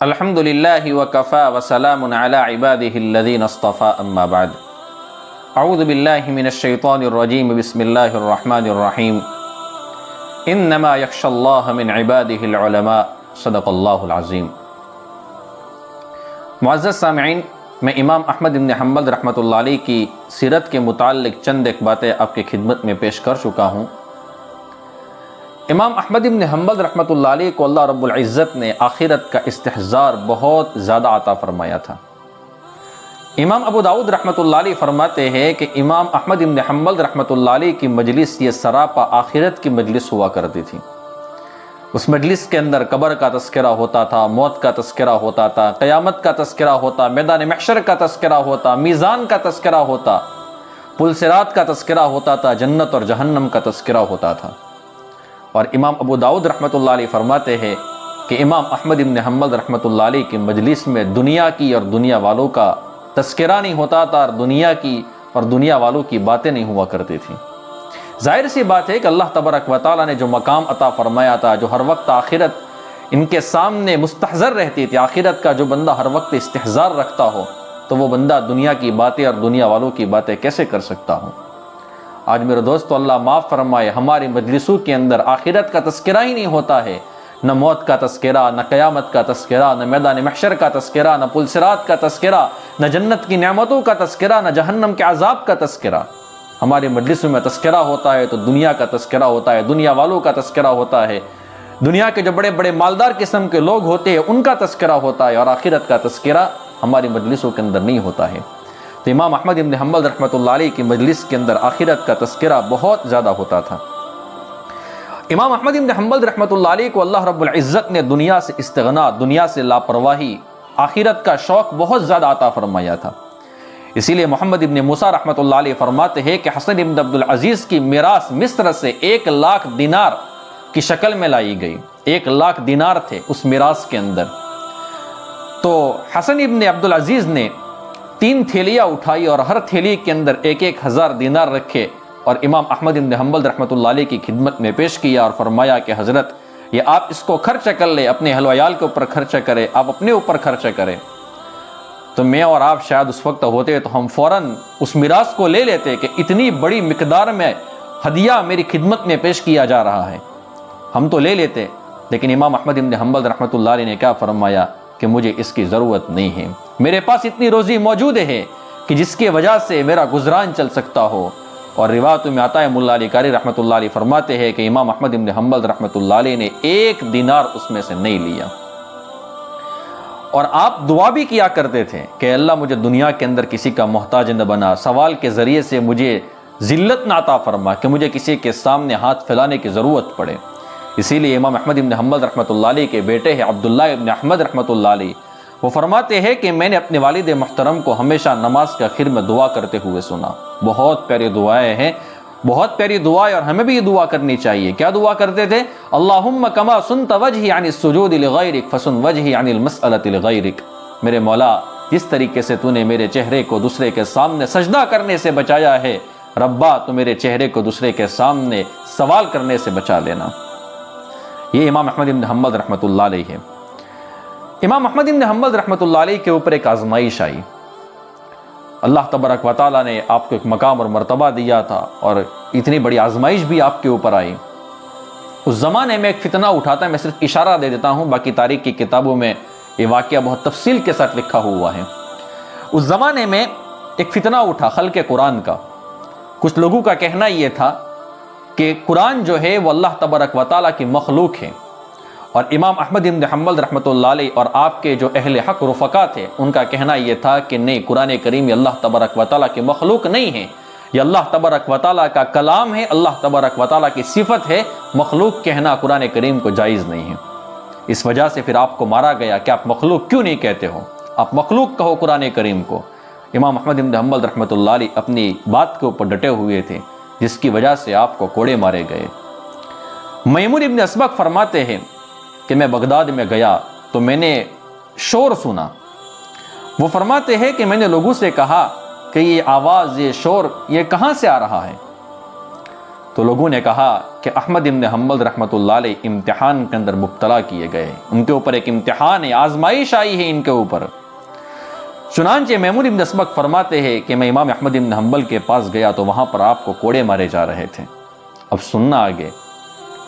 الحمد للہ وکفا وسلام علی عباده الذین اصطفى اما بعد اعوذ باللہ من الشیطان الرجیم بسم اللہ الرحمن الرحیم انما یخشی اللہ من عباده العلماء صدق اللہ العظیم۔ معزز سامعین، میں امام احمد بن حنبل رحمۃ اللہ علیہ کی سیرت کے متعلق چند ایک باتیں آپ کی خدمت میں پیش کر چکا ہوں۔ امام احمد بن حنبل رحمۃ اللہ علیہ کو اللہ رب العزت نے آخرت کا استحضار بہت زیادہ عطا فرمایا تھا۔ امام ابو داؤد رحمۃ اللہ علیہ فرماتے ہیں کہ امام احمد بن حنبل رحمۃ اللہ علیہ کی مجلس یہ سراپا آخرت کی مجلس ہوا کرتی تھی۔ اس مجلس کے اندر قبر کا تذکرہ ہوتا تھا، موت کا تذکرہ ہوتا تھا، قیامت کا تذکرہ ہوتا، میدان محشر کا تذکرہ ہوتا، میزان کا تذکرہ ہوتا، پل صراط کا تذکرہ ہوتا تھا، جنت اور جہنم کا تذکرہ ہوتا تھا۔ اور امام ابو داؤد رحمۃ اللہ علیہ فرماتے ہیں کہ امام احمد بن حنبل رحمۃ اللہ علیہ کی مجلس میں دنیا کی اور دنیا والوں کا تذکرہ نہیں ہوتا تھا، اور دنیا کی اور دنیا والوں کی باتیں نہیں ہوا کرتی تھیں۔ ظاہر سی بات ہے کہ اللہ تبارک و تعالیٰ نے جو مقام عطا فرمایا تھا، جو ہر وقت آخرت ان کے سامنے مستحضر رہتی تھی، آخرت کا جو بندہ ہر وقت استحضار رکھتا ہو تو وہ بندہ دنیا کی باتیں اور دنیا والوں کی باتیں کیسے کر سکتا ہو۔ آج میرے دوستو، اللہ معاف فرمائے، ہماری مجلسوں کے اندر آخرت کا تذکرہ ہی نہیں ہوتا ہے، نہ موت کا تذکرہ، نہ قیامت کا تذکرہ، نہ میدان محشر کا تذکرہ، نہ پل صراط کا تذکرہ، نہ جنت کی نعمتوں کا تذکرہ، نہ جہنم کے عذاب کا تذکرہ۔ ہماری مجلسوں میں تذکرہ ہوتا ہے تو دنیا کا تذکرہ ہوتا ہے، دنیا والوں کا تذکرہ ہوتا ہے، دنیا کے جو بڑے بڑے مالدار قسم کے لوگ ہوتے ہیں ان کا تذکرہ ہوتا ہے، اور آخرت کا تذکرہ ہماری مجلسوں کے اندر نہیں ہوتا ہے۔ تو امام احمد بن حنبل رحمۃ اللہ علیہ کی مجلس کے اندر آخرت کا تذکرہ بہت زیادہ ہوتا تھا۔ امام احمد بن حنبل رحمۃ اللہ علیہ کو اللہ رب العزت نے دنیا سے استغنا، دنیا سے لاپرواہی، آخرت کا شوق بہت زیادہ عطا فرمایا تھا۔ اسی لیے محمد ابن موسیٰ رحمۃ اللہ علیہ فرماتے ہیں کہ حسن ابن عبد العزیز کی میراث مصر سے 1,00,000 دینار کی شکل میں لائی گئی۔ 1,00,000 دینار تھے اس میراث کے اندر۔ تو حسن ابن عبد العزیز نے 3 تھیلیاں اٹھائی اور ہر تھیلی کے اندر 1,000 دینار رکھے، اور امام احمد بن حنبل رحمۃ اللہ علیہ کی خدمت میں پیش کیا اور فرمایا کہ حضرت، یہ آپ اس کو خرچ کر لیں، اپنے اہل و عیال کے اوپر خرچ کریں، آپ اپنے اوپر خرچ کریں۔ تو میں اور آپ شاید اس وقت ہوتے تو ہم فوراً اس میراث کو لے لیتے کہ اتنی بڑی مقدار میں ہدیہ میری خدمت میں پیش کیا جا رہا ہے، ہم تو لے لیتے۔ لیکن امام احمد بن حنبل رحمۃ اللہ علیہ نے کیا فرمایا کہ مجھے اس کی ضرورت نہیں ہے، میرے پاس اتنی روزی موجود ہے کہ جس کی وجہ سے میرا گزران چل سکتا ہو۔ اور روایتوں میں آتا ہے، ملا علی قاری رحمۃ اللہ علیہ فرماتے ہیں کہ امام احمد بن حنبل رحمۃ اللہ علیہ نے 1 دینار اس میں سے نہیں لیا، اور آپ دعا بھی کیا کرتے تھے کہ اللہ مجھے دنیا کے اندر کسی کا محتاج نہ بنا، سوال کے ذریعے سے مجھے ذلت نہ عطا فرما کہ مجھے کسی کے سامنے ہاتھ پھیلانے کی ضرورت پڑے۔ اسی لیے امام احمد بن حنبل رحمۃ اللہ علیہ کے بیٹے ہیں عبداللہ ابن احمد رحمۃ اللہ علیہ، وہ فرماتے ہیں کہ میں نے اپنے والد محترم کو ہمیشہ نماز کے آخر میں دعا کرتے ہوئے سنا۔ بہت پیاری دعائیں ہیں، بہت پیاری دعائیں، اور ہمیں بھی یہ دعا کرنی چاہیے۔ کیا دعا کرتے تھے؟ اللہم کما سنت وجہی عن السجود لغیرک فسن وجہی عن المسألۃ لغیرک۔ میرے مولا، جس طریقے سے تو نے میرے چہرے کو دوسرے کے سامنے سجدہ کرنے سے بچایا ہے، ربا تو میرے چہرے کو دوسرے کے سامنے سوال کرنے سے بچا لینا۔ یہ امام احمد بن حنبل رحمۃ اللہ علیہ ہے۔ امام احمد بن حنبل رحمۃ اللہ علیہ کے اوپر ایک آزمائش آئی۔ اللہ تبارک و تعالیٰ نے آپ کو ایک مقام اور مرتبہ دیا تھا، اور اتنی بڑی آزمائش بھی آپ کے اوپر آئی۔ اس زمانے میں ایک فتنہ اٹھا تھا، میں صرف اشارہ دے دیتا ہوں، باقی تاریخ کی کتابوں میں یہ واقعہ بہت تفصیل کے ساتھ لکھا ہوا ہے۔ اس زمانے میں ایک فتنہ اٹھا خلق قرآن کا۔ کچھ لوگوں کا کہنا یہ تھا کہ قرآن جو ہے وہ اللہ تبارک و تعالیٰ کی مخلوق ہے، اور امام احمد بن حنبل رحمۃ اللہ علیہ اور آپ کے جو اہل حق رفقا تھے ان کا کہنا یہ تھا کہ نہیں، قرآن کریم یہ اللہ تبارک و تعالیٰ کی مخلوق نہیں ہے، یہ اللہ تبارک و تعالیٰ کا کلام ہے، اللہ تبارک و تعالیٰ کی صفت ہے، مخلوق کہنا قرآن کریم کو جائز نہیں ہے۔ اس وجہ سے پھر آپ کو مارا گیا کہ آپ مخلوق کیوں نہیں کہتے ہو، آپ مخلوق کہو قرآن کریم کو۔ امام احمد بن حنبل رحمۃ اللہ علیہ اپنی بات کے اوپر ڈٹے ہوئے تھے، جس کی وجہ سے آپ کو کوڑے مارے گئے۔ میمون ابن اسبق فرماتے ہیں کہ میں بغداد میں گیا تو میں نے شور سنا۔ وہ فرماتے ہیں کہ میں نے لوگوں سے کہا کہ یہ آواز، یہ شور، یہ کہاں سے آ رہا ہے؟ تو لوگوں نے کہا کہ احمد ابن حنبل رحمۃ اللہ علیہ امتحان کے اندر مبتلا کیے گئے، ان کے اوپر ایک امتحان ہے، آزمائش آئی ہے ان کے اوپر۔ چنانچہ میمون ابن اسبق فرماتے ہیں کہ میں امام احمد ابن حنبل کے پاس گیا تو وہاں پر آپ کو کوڑے مارے جا رہے تھے۔ اب سننا آگے،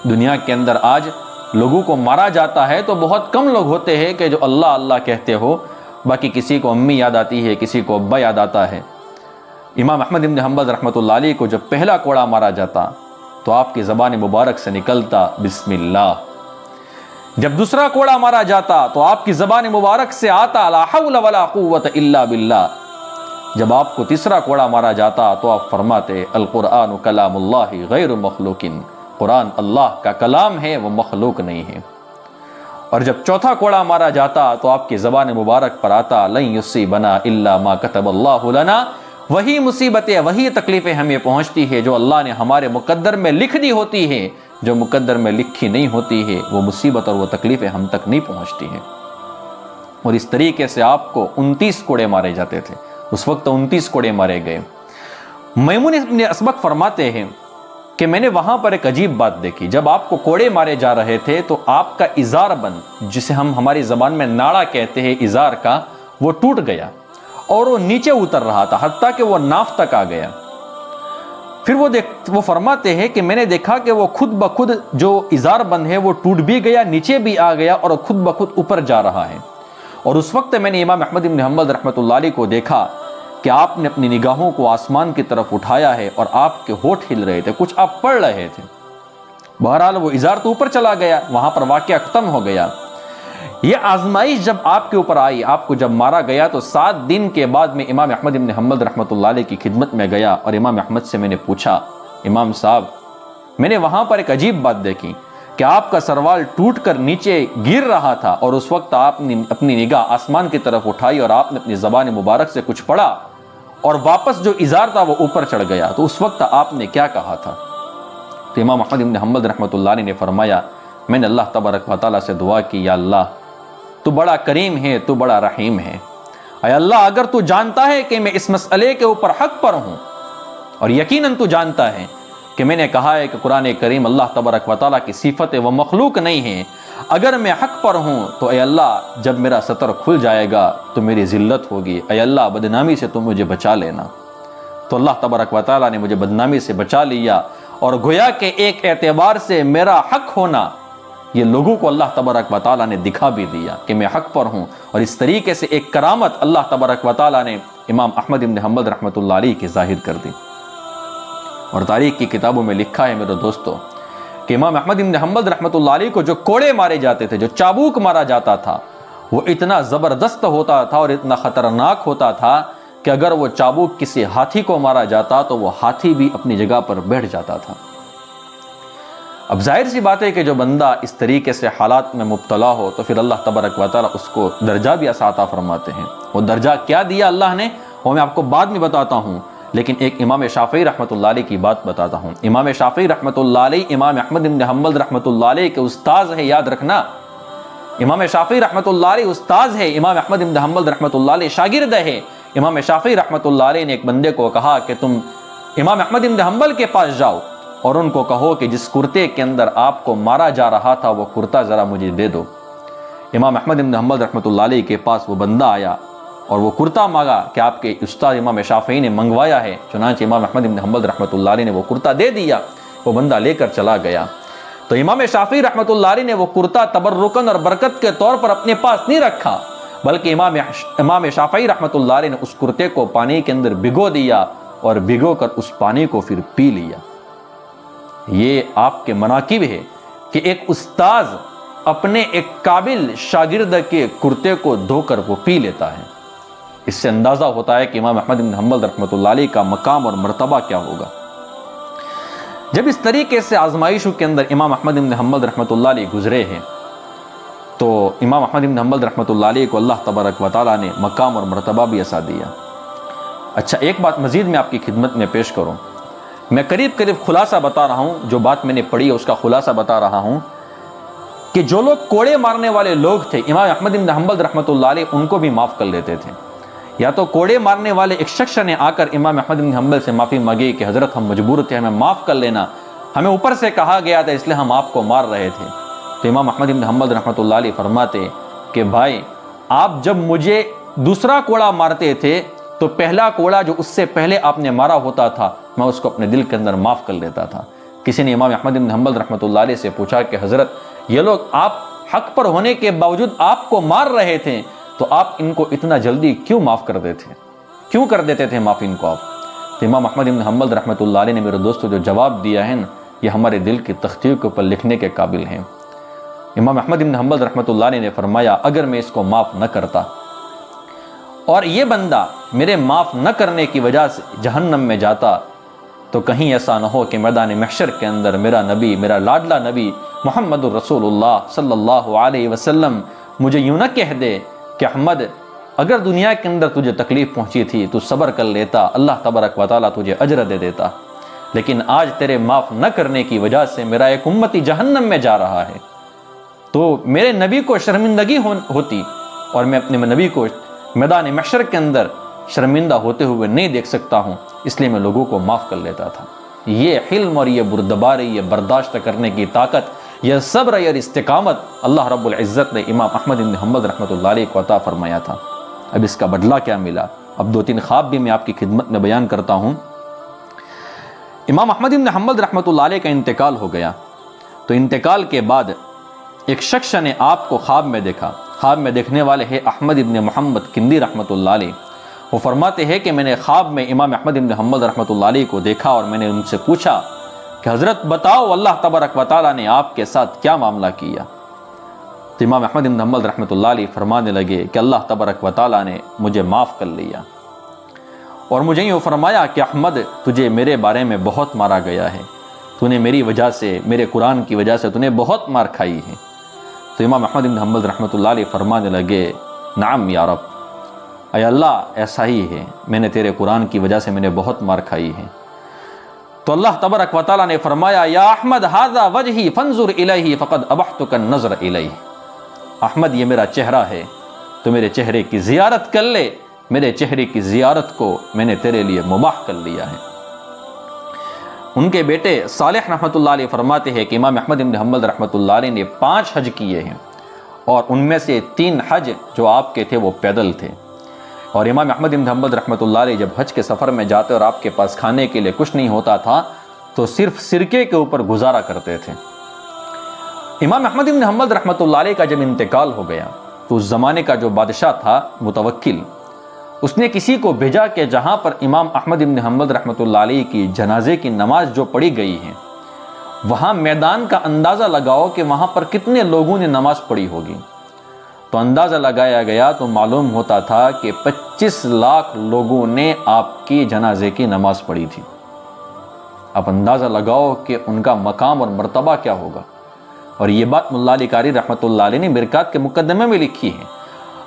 دنیا کے اندر آج لوگوں کو مارا جاتا ہے تو بہت کم لوگ ہوتے ہیں کہ جو اللہ اللہ کہتے ہو، باقی کسی کو امی یاد آتی ہے، کسی کو ابا یاد آتا ہے۔ امام احمد ابن حنبل رحمۃ اللہ علیہ کو جب پہلا کوڑا مارا جاتا تو آپ کی زبان مبارک سے نکلتا بسم اللہ، جب دوسرا کوڑا مارا جاتا تو آپ کی زبان مبارک سے آتا لا حول ولا قوت الا باللہ، جب آپ کو تیسرا کوڑا مارا جاتا تو آپ فرماتے القرآن کلام اللہ غیر مخلوق، قرآن اللہ کا کلام ہے، وہ مخلوق نہیں ہے۔ اور جب چوتھا کوڑا مارا جاتا تو آپ کی زبان مبارک پر آتا لن یصیبنا الا ما کتب اللہ لنا، وہی مصیبتیں وہی تکلیفیں ہمیں پہنچتی ہے جو اللہ نے ہمارے مقدر میں لکھ دی ہوتی ہے، جو مقدر میں لکھی نہیں ہوتی ہے وہ مصیبت اور وہ تکلیفیں ہم تک نہیں پہنچتی ہیں۔ اور اس طریقے سے آپ کو 29 کوڑے مارے جاتے تھے، اس وقت 29 کوڑے مارے گئے۔ میمون ابن اسبق فرماتے ہیں کہ میں نے وہاں پر ایک عجیب بات دیکھی، جب آپ کو کوڑے مارے جا رہے تھے تو آپ کا ازار بند، جسے ہم ہماری زبان میں ناڑا کہتے ہیں ازار کا، وہ ٹوٹ گیا اور وہ نیچے اتر رہا تھا، حتیٰ کہ وہ ناف تک آ گیا۔ پھر وہ فرماتے ہیں کہ میں نے دیکھا کہ وہ خود بخود جو ازار بند ہے وہ ٹوٹ بھی گیا، نیچے بھی آ گیا اور خود بخود اوپر جا رہا ہے۔ اور اس وقت میں نے امام احمد بن حنبل رحمۃ اللہ علیہ کو دیکھا کہ آپ نے اپنی نگاہوں کو آسمان کی طرف اٹھایا ہے اور آپ کے ہونٹ ہل رہے تھے، کچھ آپ پڑھ رہے تھے۔ بہرحال وہ ازار تو اوپر چلا گیا، وہاں پر واقعہ ختم ہو گیا۔ یہ آزمائش جب آپ کے اوپر آئی، آپ کو جب مارا گیا تو 7 دن کے بعد میں امام احمد بن حنبل رحمۃ اللہ علیہ کی خدمت میں گیا اور امام احمد سے میں نے پوچھا امام صاحب میں نے وہاں پر ایک عجیب بات دیکھی کہ آپ کا سروال ٹوٹ کر نیچے گر رہا تھا اور اس وقت آپ نے اپنی نگاہ آسمان کی طرف اٹھائی اور آپ نے اپنی زبان مبارک سے کچھ پڑھا اور واپس جو ازار تھا وہ اوپر چڑھ گیا، تو اس وقت آپ نے کیا کہا تھا؟ تو امام احمد بن حنبل رحمۃ اللہ علیہ نے فرمایا میں نے اللہ تبارک و تعالیٰ سے دعا کی، یا اللہ تو بڑا کریم ہے، تو بڑا رحیم ہے، اے اللہ اگر تو جانتا ہے کہ میں اس مسئلے کے اوپر حق پر ہوں، اور یقیناً تو جانتا ہے کہ میں نے کہا ہے کہ قرآن کریم اللہ تبارک و تعالیٰ کی صفت ہے، وہ مخلوق نہیں ہے، اگر میں حق پر ہوں تو اے اللہ جب میرا سطر کھل جائے گا تو میری ذلت ہوگی، اے اللہ بدنامی سے تو مجھے بچا لینا۔ تو اللہ تبارک و تعالیٰ نے مجھے بدنامی سے بچا لیا، اور گویا کہ ایک اعتبار سے میرا حق ہونا یہ لوگوں کو اللہ تبارک و تعالیٰ نے دکھا بھی دیا کہ میں حق پر ہوں، اور اس طریقے سے ایک کرامت اللہ تبارک و تعالیٰ نے امام احمد بن حنبل رحمۃ اللہ علیہ کی ظاہر کر دی۔ اور تاریخ کی کتابوں میں لکھا ہے میرے دوستو کہ امام احمد بن حنبل رحمۃ اللہ علیہ کو جو کوڑے مارے جاتے تھے، جو چابوک مارا جاتا تھا، وہ اتنا زبردست ہوتا تھا اور اتنا خطرناک ہوتا تھا کہ اگر وہ چابوک کسی ہاتھی کو مارا جاتا تو وہ ہاتھی بھی اپنی جگہ پر بیٹھ جاتا تھا۔ اب ظاہر سی بات ہے کہ جو بندہ اس طریقے سے حالات میں مبتلا ہو تو پھر اللہ تبارک و تعالیٰ اس کو درجہ بھی عطا فرماتے ہیں۔ وہ درجہ کیا دیا اللہ نے وہ میں آپ کو بعد میں بتاتا ہوں، لیکن ایک امام شافعی رحمۃ اللہ علیہ کی بات بتاتا ہوں۔ امام شافعی رحمۃ اللہ علیہ امام احمد بن حنبل رحمۃ اللہ علیہ کے استاذ ہے، یاد رکھنا، امام شافعی رحمۃ اللہ علیہ استاذ ہے، امام احمد بن حنبل رحمۃ اللہ علیہ شاگرد ہے۔ امام شافعی رحمۃ اللہ علیہ نے ایک بندے کو کہا کہ تم امام احمد بن حنبل کے پاس جاؤ اور ان کو کہو کہ جس کرتے کے اندر آپ کو مارا جا رہا تھا وہ کرتا ذرا مجھے دے دو۔ امام احمد بن حنبل رحمۃ اللہ علیہ کے پاس وہ بندہ آیا اور وہ کرتا مانگا کہ آپ کے استاد امام شافعی نے منگوایا ہے، چنانچہ امام احمد بن حنبل رحمۃ اللہ علیہ نے وہ کرتا دے دیا، وہ بندہ لے کر چلا گیا۔ تو امام شافعی رحمۃ اللہ علیہ نے وہ کرتا تبرکن اور برکت کے طور پر اپنے پاس نہیں رکھا، بلکہ امام شافعی رحمۃ اللہ علیہ نے اس کرتے کو پانی کے اندر بھگو دیا اور بھگو کر اس پانی کو پھر پی لیا۔ یہ آپ کے مناقب ہے کہ ایک استاذ اپنے ایک قابل شاگرد کے کرتے کو دھو کر وہ پی لیتا ہے۔ اس سے اندازہ ہوتا ہے کہ امام احمد بن حنبل رحمۃ اللہ علیہ کا مقام اور مرتبہ کیا ہوگا۔ جب اس طریقے سے آزمائشوں کے اندر امام احمد بن حنبل رحمۃ اللہ علیہ گزرے ہیں تو امام احمد بن حنبل رحمۃ اللہ علیہ کو اللہ تبارک و تعالیٰ نے مقام اور مرتبہ بھی عطا دیا۔ اچھا، ایک بات مزید میں آپ کی خدمت میں پیش کروں، میں قریب خلاصہ بتا رہا ہوں، جو بات میں نے پڑھی ہے اس کا خلاصہ بتا رہا ہوں کہ جو لوگ کوڑے مارنے والے لوگ تھے امام احمد بن حنبل رحمۃ اللہ علیہ ان کو بھی معاف کر لیتے تھے۔ یا تو کوڑے مارنے والے ایک شخص نے آ کر امام احمد بن حنبل سے معافی مانگی کہ حضرت ہم مجبور تھے، ہمیں معاف کر لینا، ہمیں اوپر سے کہا گیا تھا اس لیے ہم آپ کو مار رہے تھے۔ تو امام احمد بن حنبل رحمۃ اللہ علیہ فرماتے کہ بھائی آپ جب مجھے دوسرا کوڑا مارتے تھے تو پہلا کوڑا جو اس سے پہلے آپ نے مارا ہوتا تھا میں اس کو اپنے دل کے اندر معاف کر لیتا تھا۔ کسی نے امام احمد بن حنبل رحمۃ اللہ علیہ سے پوچھا کہ حضرت یہ لوگ آپ حق پر ہونے کے باوجود آپ کو مار رہے تھے تو آپ ان کو اتنا جلدی کیوں معاف کر دیتے تھے معاف ان کو آپ؟ تو امام احمد بن حنبل رحمۃ اللہ علیہ نے میرے دوستو جو جواب دیا ہے نا یہ ہمارے دل کی تختیوں کے اوپر لکھنے کے قابل ہیں۔ امام احمد بن حنبل رحمۃ اللہ علیہ نے فرمایا اگر میں اس کو معاف نہ کرتا اور یہ بندہ میرے معاف نہ کرنے کی وجہ سے جہنم میں جاتا تو کہیں ایسا نہ ہو کہ میدان محشر کے اندر میرا نبی، میرا لاڈلا نبی محمد الرسول اللہ صلی اللہ علیہ وسلم مجھے یوں نہ کہہ دے کہ احمد اگر دنیا کے اندر تجھے تکلیف پہنچی تھی تو صبر کر لیتا، اللہ تبارک و تعالیٰ تجھے اجر دے دیتا، لیکن آج تیرے معاف نہ کرنے کی وجہ سے میرا ایک امتی جہنم میں جا رہا ہے، تو میرے نبی کو شرمندگی ہوتی اور میں اپنے نبی کو میدان محشر کے اندر شرمندہ ہوتے ہوئے نہیں دیکھ سکتا ہوں، اس لیے میں لوگوں کو معاف کر لیتا تھا۔ یہ حلم اور یہ بردباری، یہ برداشت کرنے کی طاقت، یہ صبر اور استقامت اللہ رب العزت نے امام احمد بن حنبل رحمۃ اللہ علیہ کو عطا فرمایا تھا۔ اب اس کا بدلہ کیا ملا؟ اب 2-3 خواب بھی میں آپ کی خدمت میں بیان کرتا ہوں۔ امام احمد بن حنبل رحمۃ اللہ علیہ کا انتقال ہو گیا، تو انتقال کے بعد ایک شخص نے آپ کو خواب میں دیکھا۔ خواب میں دیکھنے والے ہیں احمد بن محمد کندی رحمۃ اللہ علیہ۔ وہ فرماتے ہیں کہ میں نے خواب میں امام احمد بن حنبل رحمۃ اللہ علیہ کو دیکھا اور میں نے ان سے پوچھا کہ حضرت بتاؤ اللہ تبارک و تعالیٰ نے آپ کے ساتھ کیا معاملہ کیا؟ تو امام احمد بن حنبل رحمۃ اللہ علیہ فرمانے لگے کہ اللہ تبارک و تعالیٰ نے مجھے معاف کر لیا اور مجھے یوں فرمایا کہ احمد تجھے میرے بارے میں بہت مارا گیا ہے، تو نے میری وجہ سے، میرے قرآن کی وجہ سے تو نے بہت مار کھائی ہے۔ تو امام احمد بن حنبل رحمۃ اللہ علیہ فرمانے لگے نعم یا رب، اے اللہ ایسا ہی ہے، میں نے تیرے قرآن کی وجہ سے میں نے بہت مار کھائی ہے۔ تو اللہ تبارک و تعالیٰ نے فرمایا یا احمد ھذا وجہی فانظر الیہ فقد ابحتک النظر الیہ، احمد یہ میرا چہرہ ہے تو میرے چہرے کی زیارت کر لے، میرے چہرے کی زیارت کو میں نے تیرے لیے مباح کر لیا ہے۔ ان کے بیٹے صالح رحمۃ اللہ علیہ فرماتے ہیں کہ امام احمد بن حنبل رحمۃ اللہ علیہ نے 5 حج کیے ہیں اور ان میں سے 3 حج جو آپ کے تھے وہ پیدل تھے، اور امام احمد بن حنبل رحمۃ اللہ علیہ جب حج کے سفر میں جاتے اور آپ کے پاس کھانے کے لیے کچھ نہیں ہوتا تھا تو صرف سرکے کے اوپر گزارا کرتے تھے۔ امام احمد بن حنبل رحمۃ اللہ علیہ کا جب انتقال ہو گیا تو اس زمانے کا جو بادشاہ تھا متوکل، اس نے کسی کو بھیجا کہ جہاں پر امام احمد بن حنبل رحمۃ اللہ علیہ کی جنازے کی نماز جو پڑھی گئی ہے وہاں میدان کا اندازہ لگاؤ کہ وہاں پر کتنے لوگوں نے نماز پڑھی ہوگی۔ تو اندازہ لگایا گیا تو معلوم ہوتا تھا کہ 25 لاکھ لوگوں نے آپ کی جنازے کی نماز پڑھی تھی۔ اب اندازہ لگاؤ کہ ان کا مقام اور مرتبہ کیا ہوگا، اور یہ بات ملا علی قاری رحمۃ اللہ علیہ نے مرکات کے مقدمے میں لکھی ہے،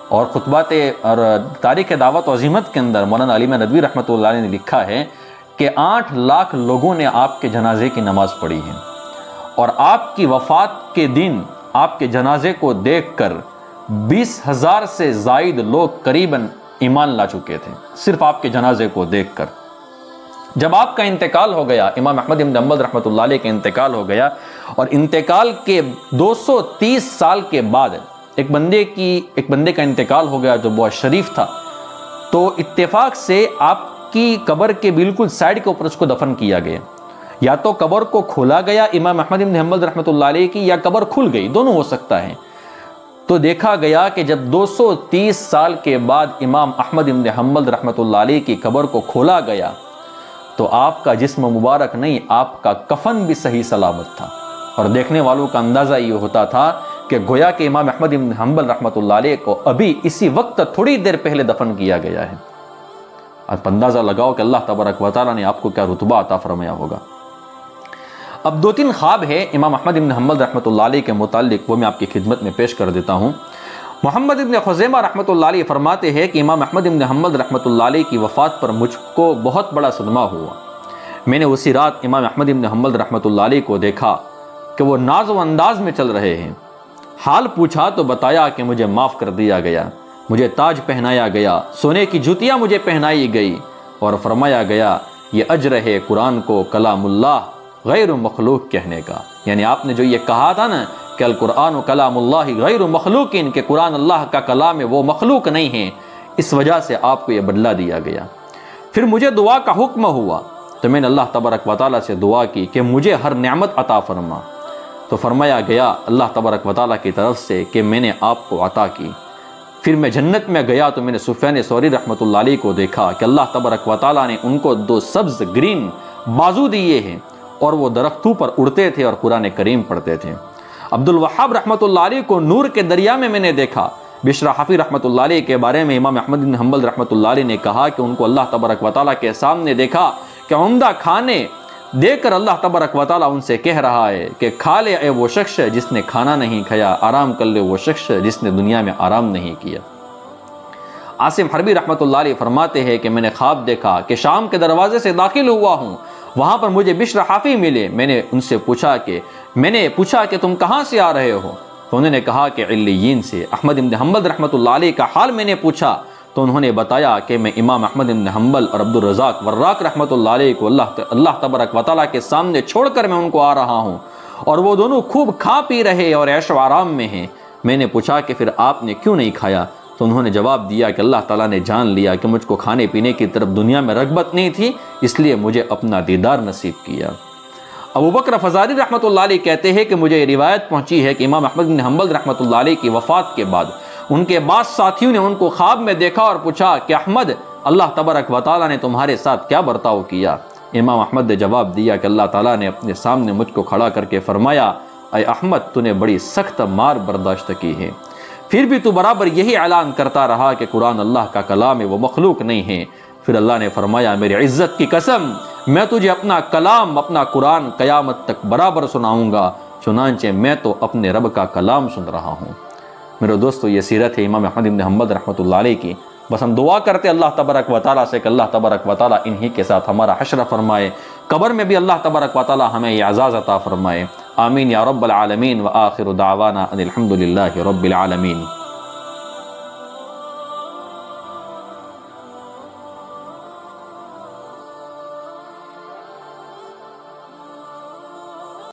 اور خطبات اور تاریخ دعوت و عظیمت کے اندر مولانا علی ندوی رحمۃ اللہ علیہ نے لکھا ہے کہ 8 لاکھ لوگوں نے آپ کے جنازے کی نماز پڑھی ہے، اور آپ کی وفات کے دن آپ کے جنازے کو دیکھ کر 20,000 سے زائد لوگ قریباً ایمان لا چکے تھے صرف آپ کے جنازے کو دیکھ کر۔ جب آپ کا انتقال ہو گیا، امام احمد بن حنبل رحمۃ اللہ علیہ کا انتقال ہو گیا، اور انتقال کے 230 سال کے بعد ایک بندے کا انتقال ہو گیا جو بہت شریف تھا، تو اتفاق سے آپ کی قبر کے بالکل سائڈ کے اوپر اس کو دفن کیا گیا۔ یا تو قبر کو کھولا گیا امام احمد بن حنبل رحمۃ اللہ علیہ کی، یا قبر کھل گئی، دونوں ہو سکتا ہے۔ تو دیکھا گیا کہ جب 230 سال کے بعد امام احمد بن حنبل رحمۃ اللہ علیہ کی قبر کو کھولا گیا تو آپ کا جسم مبارک نہیں، آپ کا کفن بھی صحیح سلامت تھا، اور دیکھنے والوں کا اندازہ یہ ہوتا تھا کہ گویا کہ امام احمد بن حنبل رحمۃ اللہ علیہ کو ابھی اسی وقت تھوڑی دیر پہلے دفن کیا گیا ہے۔ آپ اندازہ لگاؤ کہ اللہ تبارک و تعالیٰ نے آپ کو کیا رتبہ عطا فرمایا ہوگا۔ اب 2-3 خواب ہے امام احمد بن حنبل رحمۃ اللہ علیہ کے متعلق، وہ میں آپ کی خدمت میں پیش کر دیتا ہوں۔ محمد بن خزیمہ رحمۃ اللہ علیہ فرماتے ہیں کہ امام احمد بن حنبل رحمۃ اللہ علیہ کی وفات پر مجھ کو بہت بڑا صدمہ ہوا۔ میں نے اسی رات امام احمد بن حنبل رحمۃ اللہ علیہ کو دیکھا کہ وہ ناز و انداز میں چل رہے ہیں۔ حال پوچھا تو بتایا کہ مجھے معاف کر دیا گیا، مجھے تاج پہنایا گیا، سونے کی جوتیاں مجھے پہنائی گئی، اور فرمایا گیا یہ اجر ہے قرآن کو کلام اللہ غیر مخلوق کہنے کا، یعنی آپ نے جو یہ کہا تھا نا کہ القرآن کلام اللہ غیر مخلوق، کہ قرآن اللہ کا کلام ہے، وہ مخلوق نہیں ہے، اس وجہ سے آپ کو یہ بدلہ دیا گیا۔ پھر مجھے دعا کا حکم ہوا تو میں نے اللہ تبارک و تعالیٰ سے دعا کی کہ مجھے ہر نعمت عطا فرما، تو فرمایا گیا اللہ تبارک و تعالیٰ کی طرف سے کہ میں نے آپ کو عطا کی۔ پھر میں جنت میں گیا تو میں نے سفیان ثوری رحمۃ اللہ علیہ کو دیکھا کہ اللہ تبارک و تعالیٰ نے ان کو 2 سبز گرین بازو دیے ہیں اور وہ درختوں پر اڑتے تھے اور قرآن کریم پڑھتے تھے۔ عبد الوہاب رحمۃ اللہ علیہ کو نور کے دریا میں نے دیکھا۔ بشر حفی رحمۃ اللہ علیہ کے بارے میں امام احمد بن حنبل رحمۃ اللہ علیہ نے کہا کہ ان کو اللہ تبارک و تعالیٰ کے سامنے دیکھا کہ عمدہ کھانے دیکھ کر اللہ تبارک و تعالیٰ ان سے کہہ رہا ہے کہ کھا لے اے وہ شخص جس نے کھانا نہیں کھایا، آرام کر لے وہ شخص جس نے دنیا میں آرام نہیں کیا۔ عاصم حربی رحمۃ اللہ علیہ فرماتے ہیں کہ میں نے خواب دیکھا کہ شام کے دروازے سے داخل ہوا ہوں، وہاں پر مجھے بشر حافی ملے۔ میں نے ان سے پوچھا کہ تم کہاں سے آ رہے ہو؟ تو انہوں نے کہا کہ علیین سے۔ احمد بن حنبل رحمۃ اللہ علیہ کا حال میں نے پوچھا تو انہوں نے بتایا کہ میں امام احمد بن حنبل اور عبد الرزاق وراق رحمۃ اللہ علیہ کو اللہ تبارک و تعالیٰ کے سامنے چھوڑ کر میں ان کو آ رہا ہوں، اور وہ دونوں خوب کھا پی رہے اور عیش و آرام میں ہیں۔ میں نے پوچھا کہ پھر آپ نے کیوں نہیں کھایا؟ تو انہوں نے جواب دیا کہ اللہ تعالیٰ نے جان لیا کہ مجھ کو کھانے پینے کی طرف دنیا میں رغبت نہیں تھی، اس لیے مجھے اپنا دیدار نصیب کیا۔ ابو بکر فزاری رحمۃ اللہ علیہ کہتے ہیں کہ مجھے یہ روایت پہنچی ہے کہ امام احمد بن حنبل رحمۃ اللہ علیہ کی وفات کے بعد ان کے بعض ساتھیوں نے ان کو خواب میں دیکھا اور پوچھا کہ احمد، اللہ تبارک و تعالیٰ نے تمہارے ساتھ کیا برتاؤ کیا؟ امام احمد نے جواب دیا کہ اللہ تعالیٰ نے اپنے سامنے مجھ کو کھڑا کر کے فرمایا، اے احمد، تو نے بڑی سخت مار برداشت کی ہے، پھر بھی تو برابر یہی اعلان کرتا رہا کہ قرآن اللہ کا کلام ہے، وہ مخلوق نہیں ہے۔ پھر اللہ نے فرمایا، میری عزت کی قسم، میں تجھے اپنا کلام، اپنا قرآن قیامت تک برابر سناؤں گا، چنانچہ میں تو اپنے رب کا کلام سن رہا ہوں۔ میرے دوستو، یہ سیرت ہے امام احمد بن حنبل رحمۃ اللہ علیہ کی۔ بس ہم دعا کرتے اللہ تبارک و تعالیٰ سے کہ اللہ تبارک و تعالیٰ انہی کے ساتھ ہمارا حشر فرمائے، قبر میں بھی اللہ تبارک و تعالیٰ ہمیں یہ اعزاز عطا فرمائے۔ آمین یا رب العالمین، وآخر دعوانا ان الحمد للہ رب العالمین۔